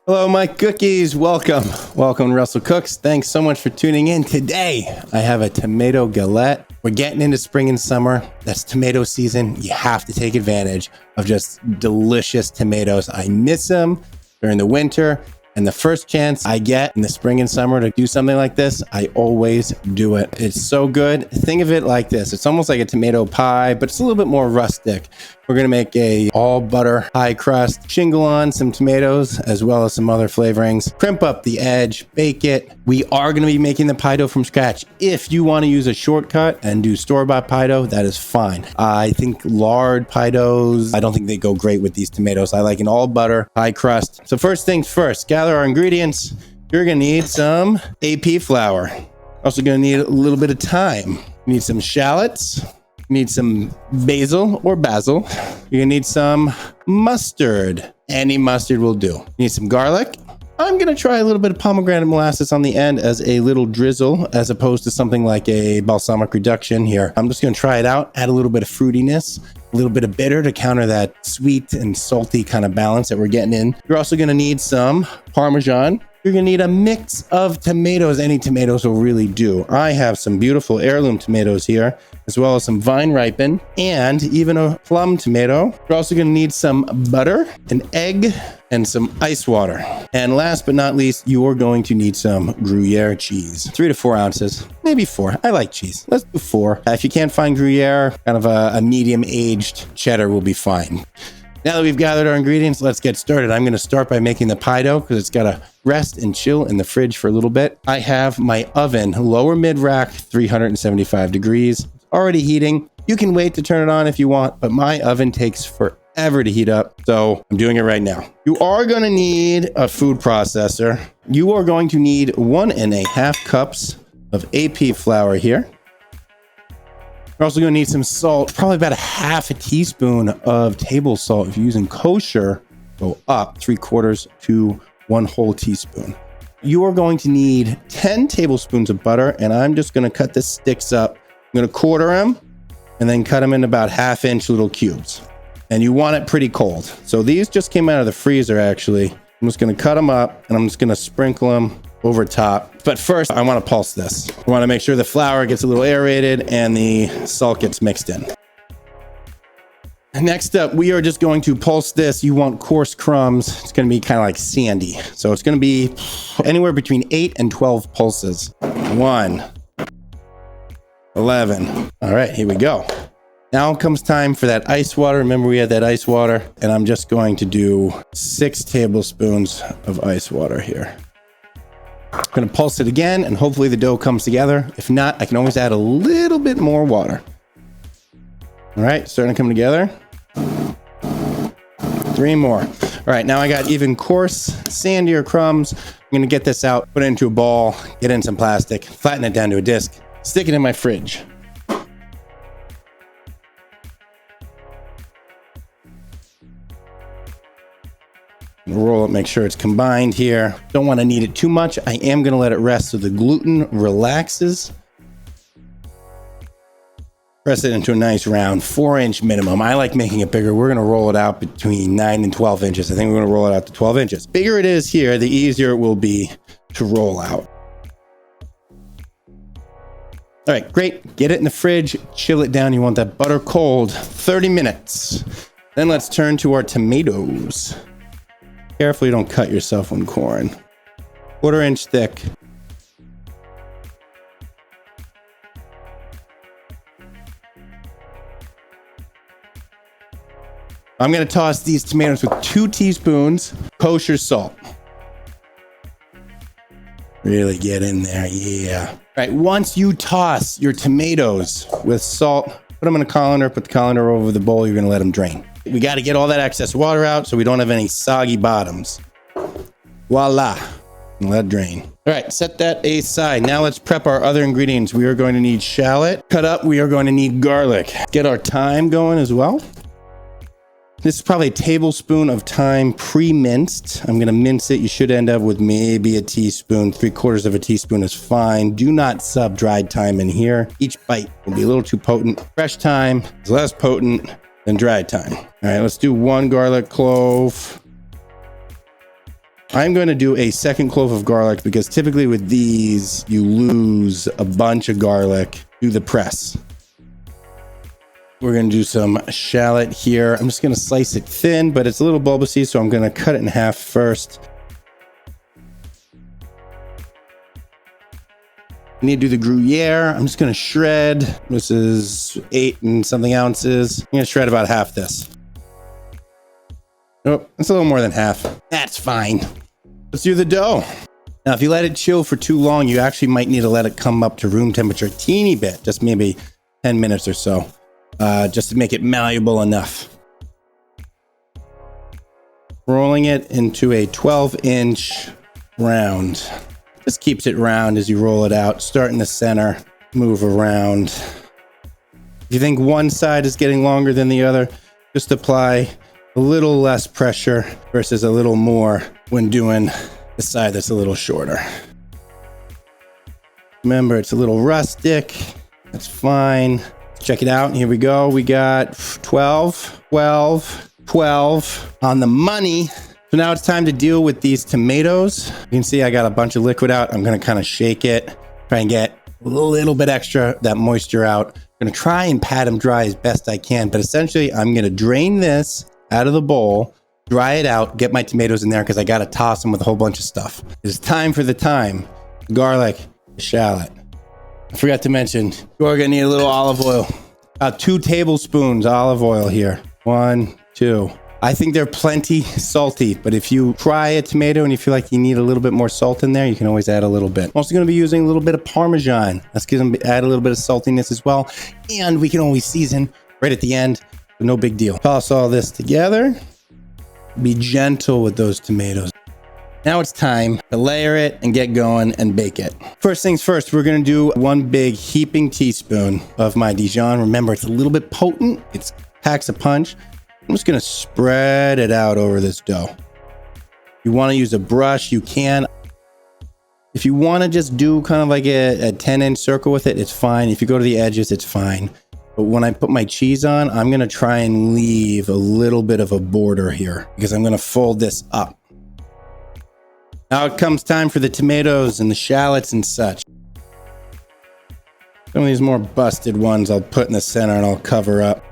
Hello, my cookies. Welcome to Russell Cooks. Thanks so much for tuning in. Today, I have a tomato galette. We're getting into spring and summer. That's tomato season. You have to take advantage of just delicious tomatoes. I miss them during the winter. And the first chance I get in the spring and summer to do something like this, I always do it. It's so good. Think of it like this. It's almost like a tomato pie, but it's a little bit more rustic. We're going to make a all butter, high crust, shingle on some tomatoes, as well as some other flavorings. Crimp up the edge, bake it. We are going to be making the pie dough from scratch. If you want to use a shortcut and do store-bought pie dough, that is fine. I think lard pie doughs, I don't think they go great with these tomatoes. I like an all butter, high crust. So first things first, gather our ingredients. You're going to need some AP flour. Also going to need a little bit of thyme. You need some shallots. You need some basil or basil. You're gonna need some mustard. Any mustard will do. You need some garlic. I'm gonna try a little bit of pomegranate molasses on the end as a little drizzle, as opposed to something like a balsamic reduction here. I'm just gonna try it out, add a little bit of fruitiness, a little bit of bitter to counter that sweet and salty kind of balance that we're getting in. You're also gonna need some Parmesan. You're gonna need a mix of tomatoes. Any tomatoes will really do. I have some beautiful heirloom tomatoes here, as well as some vine ripen and even a plum tomato. You're also gonna need some butter, an egg, and some ice water. And last but not least, you're going to need some Gruyere cheese. 3 to 4 ounces, maybe 4. I like cheese. Let's do 4. If you can't find Gruyere, kind of a medium-aged cheddar will be fine. Now that we've gathered our ingredients, let's get started. I'm going to start by making the pie dough because it's got to rest and chill in the fridge for a little bit. I have my oven, lower mid-rack, 375 degrees. It's already heating. You can wait to turn it on if you want, but my oven takes forever to heat up, so I'm doing it right now. You are going to need a food processor. You are going to need 1.5 cups of AP flour here. You're also going to need some salt, probably about 1/2 teaspoon of table salt. If you're using kosher, go up 3/4 to 1 whole teaspoon. You are going to need 10 tablespoons of butter, and I'm just going to cut the sticks up. I'm going to quarter them and then cut them in about 1/2-inch little cubes. And you want it pretty cold. So these just came out of the freezer, actually. I'm just going to cut them up and I'm just going to sprinkle them over top. But first, I want to pulse this. I want to make sure the flour gets a little aerated and the salt gets mixed in. Next up, we are just going to pulse this. You want coarse crumbs. It's going to be kind of like sandy. So it's going to be anywhere between 8 and 12 pulses. 1, 11. All right, here we go. Now comes time for that ice water. Remember, we had that ice water, and I'm just going to do 6 tablespoons of ice water here. I'm going to pulse it again, and hopefully the dough comes together. If not, I can always add a little bit more water. All right, starting to come together. 3 more. All right, now I got even coarse, sandier crumbs. I'm going to get this out, put it into a ball, get in some plastic, flatten it down to a disc, stick it in my fridge. Roll it, make sure it's combined here. Don't want to knead it too much. I am going to let it rest so the gluten relaxes. Press it into a nice round 4-inch minimum. I like making it bigger. We're going to roll it out between 9 and 12 inches. I think we're going to roll it out to 12 inches. Bigger it is here, the easier it will be to roll out. All right, great. Get it in the fridge, chill it down. You want that butter cold, 30 minutes. Then let's turn to our tomatoes. Careful you don't cut yourself when coring. 1/4 inch thick. I'm going to toss these tomatoes with 2 teaspoons kosher salt. Really get in there, yeah. All right, once you toss your tomatoes with salt, put them in a colander, put the colander over the bowl, you're going to let them drain. We got to get all that excess water out so we don't have any soggy bottoms. Voila. And let it drain. All right, set that aside. Now let's prep our other ingredients. We are going to need shallot. Cut up, we are going to need garlic. Get our thyme going as well. This is probably a tablespoon of thyme pre-minced. I'm going to mince it. You should end up with maybe a teaspoon. 3/4 of a teaspoon is fine. Do not sub dried thyme in here. Each bite will be a little too potent. Fresh thyme is less potent. than dry thyme. All right, let's do 1 garlic clove. I'm going to do a second clove of garlic because typically with these, you lose a bunch of garlic through the press. We're going to do some shallot here. I'm just going to slice it thin, but it's a little bulbousy, so I'm going to cut it in half first. I need to do the Gruyere. I'm just going to shred. This is 8 and something ounces. I'm going to shred about half this. Oh, it's a little more than half. That's fine. Let's do the dough. Now, if you let it chill for too long, you actually might need to let it come up to room temperature a teeny bit, just maybe 10 minutes or so, just to make it malleable enough. Rolling it into a 12-inch round. Just keeps it round as you roll it out. Start in the center, move around. If you think one side is getting longer than the other, just apply a little less pressure versus a little more when doing the side that's a little shorter. Remember, it's a little rustic. That's fine. Check it out. Here we go. We got 12 on the money. So now it's time to deal with these tomatoes. You can see I got a bunch of liquid out. I'm going to kind of shake it, try and get a little bit extra that moisture out. I'm going to try and pat them dry as best I can, but essentially I'm going to drain this out of the bowl, dry it out, get my tomatoes in there because I got to toss them with a whole bunch of stuff. It's time for the thyme, garlic, shallot. I forgot to mention, you're going to need a little olive oil. About 2 tablespoons olive oil here. 1, 2. I think they're plenty salty, but if you try a tomato and you feel like you need a little bit more salt in there, you can always add a little bit. I'm also going to be using a little bit of Parmesan. That's going to add a little bit of saltiness as well. And we can always season right at the end. No big deal. Toss all this together. Be gentle with those tomatoes. Now it's time to layer it and get going and bake it. First things first, we're going to do 1 big heaping teaspoon of my Dijon. Remember, it's a little bit potent. It packs a punch. I'm just going to spread it out over this dough. If you want to use a brush, you can. If you want to just do kind of like a 10-inch circle with it, it's fine. If you go to the edges, it's fine. But when I put my cheese on, I'm going to try and leave a little bit of a border here because I'm going to fold this up. Now it comes time for the tomatoes and the shallots and such. Some of these more busted ones I'll put in the center and I'll cover up.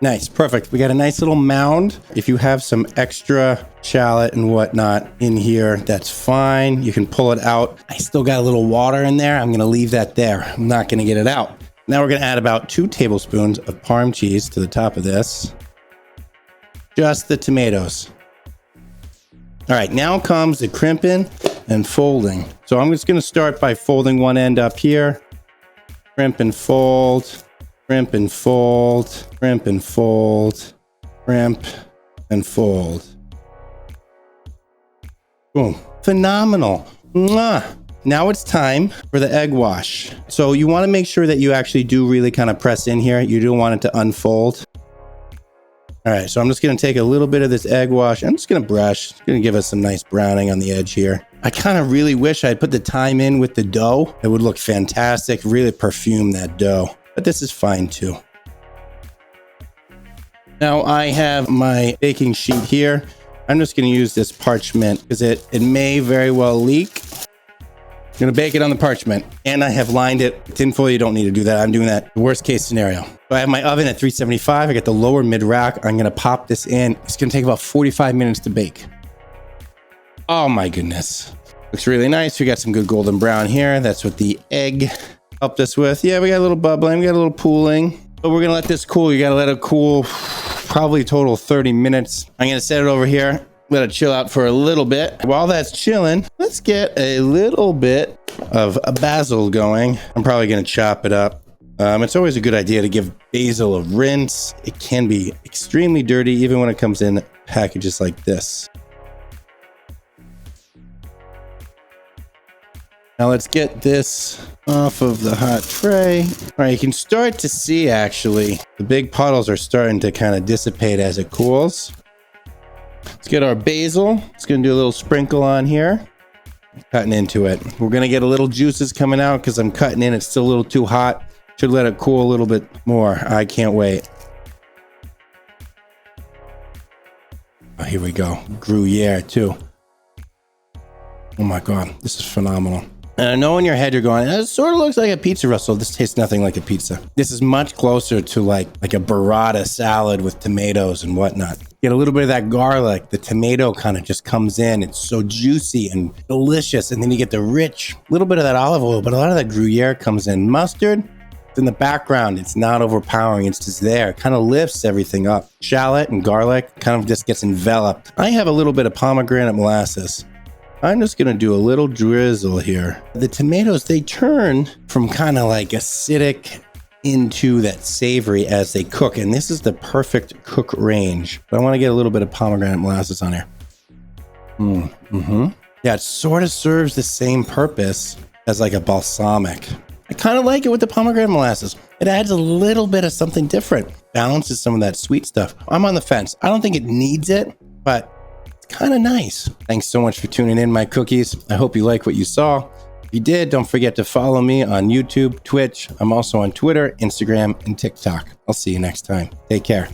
Nice, perfect. We got a nice little mound. If you have some extra shallot and whatnot in here, that's fine. You can pull it out. I still got a little water in there. I'm going to leave that there. I'm not going to get it out. Now we're going to add about 2 tablespoons of Parm cheese to the top of this. Just the tomatoes. All right, now comes the crimping and folding. So I'm just going to start by folding one end up here. Crimp and fold. Crimp and fold, crimp and fold, crimp and fold. Boom. Phenomenal. Mwah. Now it's time for the egg wash. So you want to make sure that you actually do really kind of press in here. You don't want it to unfold. All right, so I'm just going to take a little bit of this egg wash. I'm just going to brush. It's going to give us some nice browning on the edge here. I kind of really wish I'd put the thyme in with the dough. It would look fantastic, really perfume that dough. But this is fine too. Now I have my baking sheet here. I'm just going to use this parchment because it may very well leak. I'm going to bake it on the parchment and I have lined it. Tinfoil, you don't need to do that. I'm doing that worst case scenario. So I have my oven at 375. I got the lower mid rack. I'm going to pop this in. It's going to take about 45 minutes to bake. Oh my goodness. Looks really nice. We got some good golden brown here. That's what the egg helped us with. Yeah, we got a little bubbling, we got a little pooling, but we're gonna let this cool. You gotta let it cool probably total 30 minutes. I'm gonna set it over here, let it chill out for a little bit. While that's chilling, let's get a little bit of a basil going. I'm probably gonna chop it up. It's always a good idea to give basil a rinse. It can be extremely dirty even when it comes in packages like this. Now let's get this off of the hot tray. All right, you can start to see actually the big puddles are starting to kind of dissipate as it cools. Let's get our basil. It's going to do a little sprinkle on here. Cutting into it. We're going to get a little juices coming out because I'm cutting in. It's still a little too hot. Should let it cool a little bit more. I can't wait. Oh, here we go. Gruyere too. Oh my God, this is phenomenal. And I know in your head you're going, it sort of looks like a pizza, Russell. This tastes nothing like a pizza. This is much closer to like a burrata salad with tomatoes and whatnot. Get a little bit of that garlic. The tomato kind of just comes in. It's so juicy and delicious. And then you get the rich, little bit of that olive oil, but a lot of that Gruyere comes in. Mustard, it's in the background. It's not overpowering. It's just there. It kind of lifts everything up. Shallot and garlic kind of just gets enveloped. I have a little bit of pomegranate molasses. I'm just going to do a little drizzle here. The tomatoes, they turn from kind of like acidic into that savory as they cook. And this is the perfect cook range. But I want to get a little bit of pomegranate molasses on here. Yeah, it sort of serves the same purpose as like a balsamic. I kind of like it with the pomegranate molasses. It adds a little bit of something different. Balances some of that sweet stuff. I'm on the fence. I don't think it needs it, but kind of nice. Thanks so much for tuning in, my cookies. I hope you like what you saw. If you did, don't forget to follow me on YouTube, Twitch. I'm also on Twitter, Instagram, and TikTok. I'll see you next time. Take care.